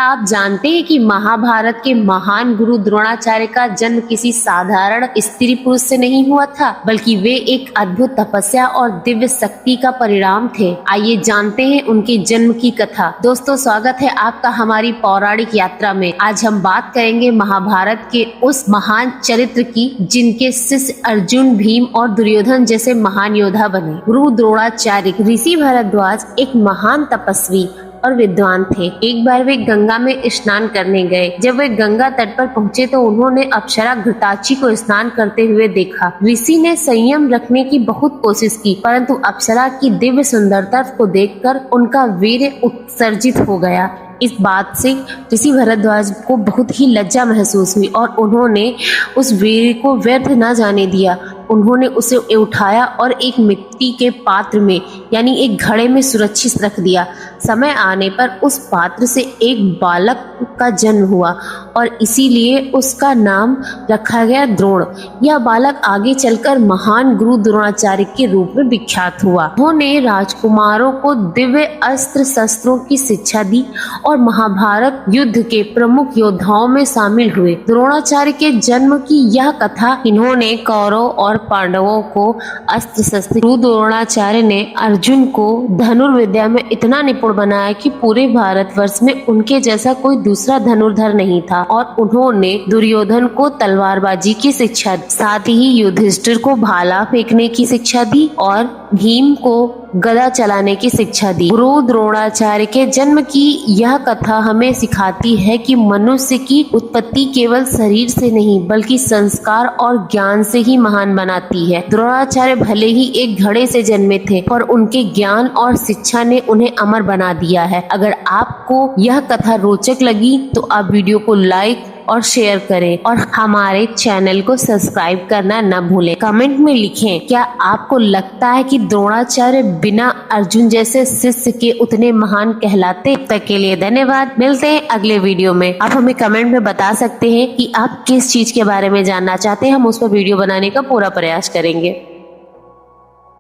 आप जानते हैं कि महाभारत के महान गुरु द्रोणाचार्य का जन्म किसी साधारण स्त्री पुरुष से नहीं हुआ था, बल्कि वे एक अद्भुत तपस्या और दिव्य शक्ति का परिणाम थे। आइए जानते हैं उनके जन्म की कथा। दोस्तों, स्वागत है आपका हमारी पौराणिक यात्रा में। आज हम बात करेंगे महाभारत के उस महान चरित्र की जिनके शिष्य अर्जुन, भीम और दुर्योधन जैसे महान योद्धा बने। गुरु द्रोणाचार्य ऋषि भारद्वाज एक महान तपस्वी और विद्वान थे। एक बार वे गंगा में स्नान करने गए। जब वे गंगा तट पर पहुंचे तो उन्होंने अप्सरा घृताची को स्नान करते हुए देखा। ऋषि ने संयम रखने की बहुत कोशिश की, परंतु अप्सरा की दिव्य सुंदरता को देखकर उनका वीर्य उत्सर्जित हो गया। इस बात से ऋषि भारद्वाज को बहुत ही लज्जा महसूस हुई और उन्होंने उस वीर्य को व्यर्थ न जाने दिया। उन्होंने उसे उठाया और एक मिट्टी के पात्र में यानी एक घड़े में सुरक्षित रख दिया। समय आने पर उस पात्र से एक बालक का जन्म हुआ और इसीलिए उसका नाम रखा गया द्रोण। यह बालक आगे चलकर महान गुरु द्रोणाचार्य के रूप में विख्यात हुआ। उन्होंने राजकुमारों को दिव्य अस्त्र शस्त्रों की शिक्षा दी और महाभारत युद्ध के प्रमुख योद्धाओं में शामिल हुए। द्रोणाचार्य के जन्म की यह कथा इन्होंने कौरव और पांडवों को अस्त्र शस्त्र। गुरु द्रोणाचार्य ने अर्जुन को धनुर्विद्या में इतना निपुण बनाया कि पूरे भारतवर्ष में उनके जैसा कोई दूसरा धनुर्धर नहीं था और उन्होंने दुर्योधन को तलवारबाजी की शिक्षा दी। साथ ही युधिष्ठिर को भाला फेंकने की शिक्षा दी और भीम को गदा चलाने की शिक्षा दी। गुरु द्रोणाचार्य के जन्म की यह कथा हमें सिखाती है कि मनुष्य की उत्पत्ति केवल शरीर से नहीं बल्कि संस्कार और ज्ञान से ही महान बनाती है। द्रोणाचार्य भले ही एक घड़े से जन्मे थे, पर उनके ज्ञान और शिक्षा ने उन्हें अमर बना दिया है। अगर आपको यह कथा रोचक लगी तो आप वीडियो को लाइक और शेयर करें और हमारे चैनल को सब्सक्राइब करना न भूलें। कमेंट में लिखें, क्या आपको लगता है कि द्रोणाचार्य बिना अर्जुन जैसे शिष्य के उतने महान कहलाते? तब तक के लिए धन्यवाद। मिलते हैं अगले वीडियो में। आप हमें कमेंट में बता सकते हैं कि आप किस चीज के बारे में जानना चाहते हैं। हम उस पर वीडियो बनाने का पूरा प्रयास करेंगे।